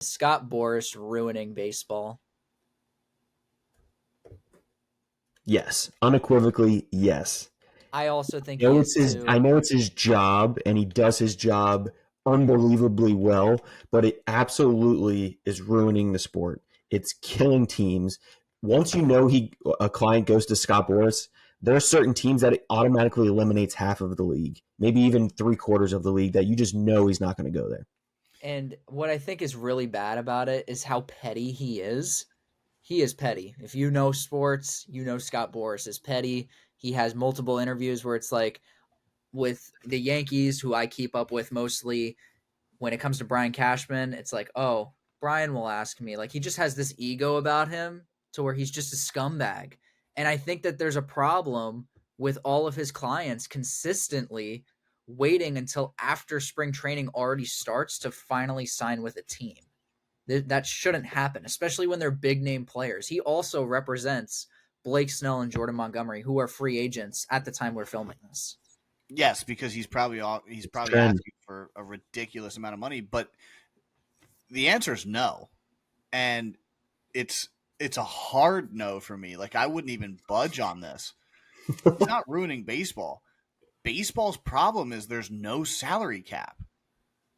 Scott Boras ruining baseball? Yes, unequivocally, yes. I also think he is I too. know it's his job, and he does his job unbelievably well, but it absolutely is ruining the sport. It's killing teams. Once you know a client goes to Scott Boras, there are certain teams that it automatically eliminates half of the league, maybe even 3/4 of the league that you just know he's not going to go there. And what I think is really bad about it is how petty he is. He is petty. If you know sports, you know Scott Boras is petty. He has multiple interviews where it's like with the Yankees, who I keep up with mostly, when it comes to Brian Cashman, it's like, oh, Brian will ask me. Like, he just has this ego about him to where he's just a scumbag. And I think that there's a problem with all of his clients consistently waiting until after spring training already starts to finally sign with a team. That shouldn't happen, especially when they're big name players. He also represents Blake Snell and Jordan Montgomery, who are free agents at the time we're filming this. Yes, because he's probably asking for a ridiculous amount of money, but the answer is no, and it's a hard no for me. Like, I wouldn't even budge on this. He's not ruining baseball. Baseball's problem is there's no salary cap,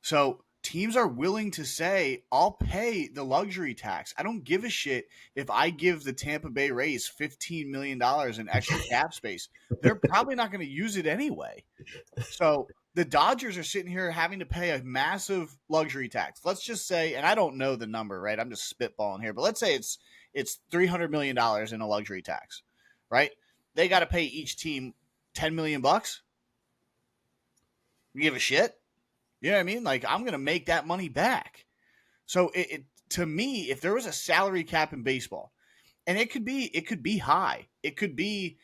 so teams are willing to say, I'll pay the luxury tax. I don't give a shit if I give the Tampa Bay Rays $15 million in extra cap space. They're probably not going to use it anyway. So the Dodgers are sitting here having to pay a massive luxury tax. Let's just say, and I don't know the number, right? I'm just spitballing here, but let's say it's $300 million in a luxury tax, right? They got to pay each team $10 million. You give a shit? You know what I mean? Like, I'm going to make that money back. So to me, if there was a salary cap in baseball, and it could be high, it could be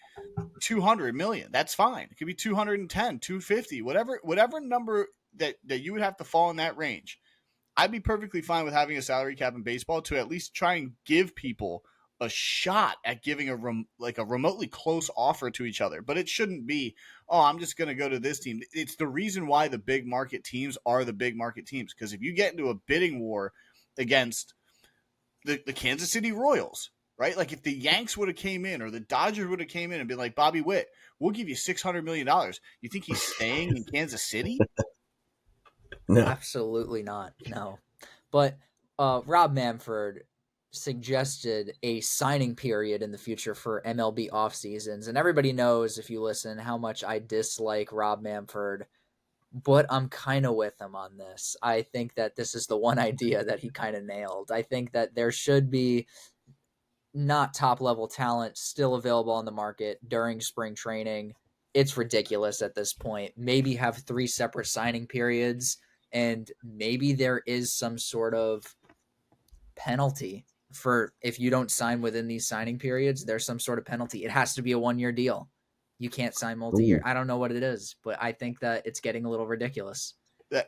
200 million. That's fine. It could be 210, 250, whatever number that you would have to fall in that range. I'd be perfectly fine with having a salary cap in baseball to at least try and give people a shot at giving a remotely close offer to each other. But it shouldn't be, oh, I'm just going to go to this team. It's the reason why the big market teams are the big market teams. Because if you get into a bidding war against the Kansas City Royals, right? Like, if the Yanks would have came in or the Dodgers would have came in and been like, Bobby Witt, we'll give you $600 million. You think he's staying in Kansas City? No. Absolutely not. No. But Rob Manfred suggested a signing period in the future for MLB off seasons, and everybody knows, if you listen, how much I dislike Rob Manfred, but I'm kind of with him on this. I think that this is the one idea that he kind of nailed. I think that there should be not top level talent still available on the market during spring training. It's ridiculous at this point. Maybe have 3 separate signing periods, and maybe there is some sort of penalty for if you don't sign within these signing periods. There's some sort of penalty. It has to be a 1-year deal. You can't sign multi-year. I don't know what it is, but I think that it's getting a little ridiculous.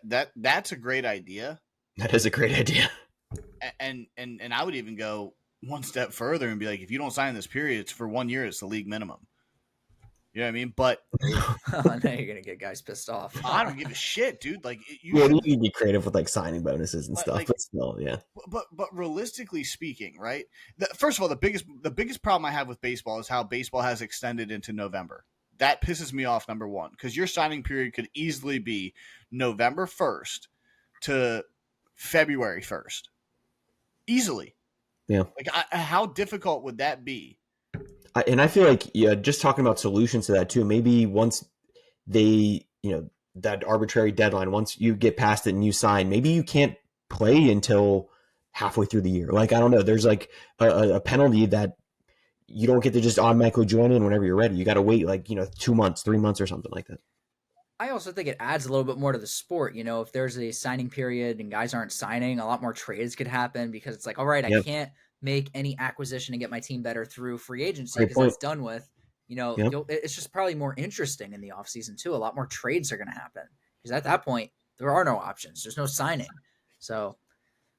That's a great idea. That is a great idea. And I would even go one step further and be like, if you don't sign this period, it's for 1 year. It's the league minimum. You know what I mean? But now you're gonna get guys pissed off. I don't give a shit, dude. Like, you can be creative with like signing bonuses and stuff, but still, yeah. But realistically speaking, right? First of all, the biggest problem I have with baseball is how baseball has extended into November. That pisses me off, number one, because your signing period could easily be November 1st to February 1st. Easily. Yeah. Like, how difficult would that be? And I feel like, just talking about solutions to that too, maybe once they, that arbitrary deadline, once you get past it and you sign, maybe you can't play until halfway through the year. Like, I don't know, there's like a penalty that you don't get to just automatically join in whenever you're ready. You got to wait 2 months, 3 months or something like that. I also think it adds a little bit more to the sport. If there's a signing period and guys aren't signing, a lot more trades could happen, because it's like, all right, I can't make any acquisition and get my team better through free agency because that's done with. It's just probably more interesting in the offseason too. A lot more trades are going to happen because at that point there are no options. There's no signing. So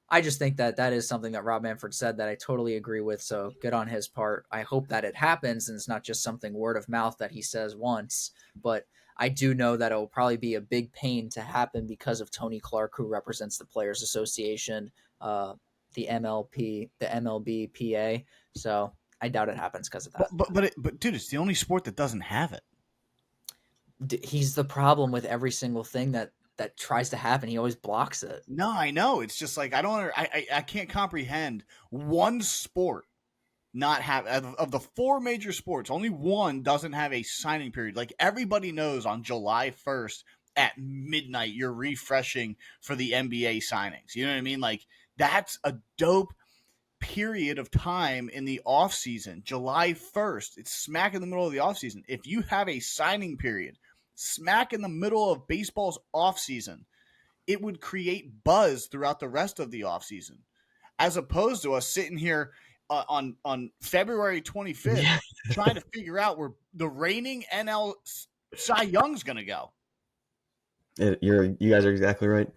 I just think that is something that Rob Manfred said that I totally agree with. So good on his part. I hope that it happens and it's not just something word of mouth that he says once, but I do know that it will probably be a big pain to happen because of Tony Clark, who represents the Players Association. the MLBPA. So I doubt it happens because of that. But dude, it's the only sport that doesn't have it. He's the problem with every single thing that tries to happen. He always blocks it. No, I know. It's just like I can't comprehend one sport not have of the four major sports, only one doesn't have a signing period. Like everybody knows on July 1st at midnight, you're refreshing for the NBA signings. You know what I mean? Like that's a dope period of time in the off season. July 1st, it's smack in the middle of the off season. If you have a signing period smack in the middle of baseball's off season, it would create buzz throughout the rest of the offseason, as opposed to us sitting here on February 25th trying to figure out where the reigning NL Cy Young's going to go. You guys are exactly right.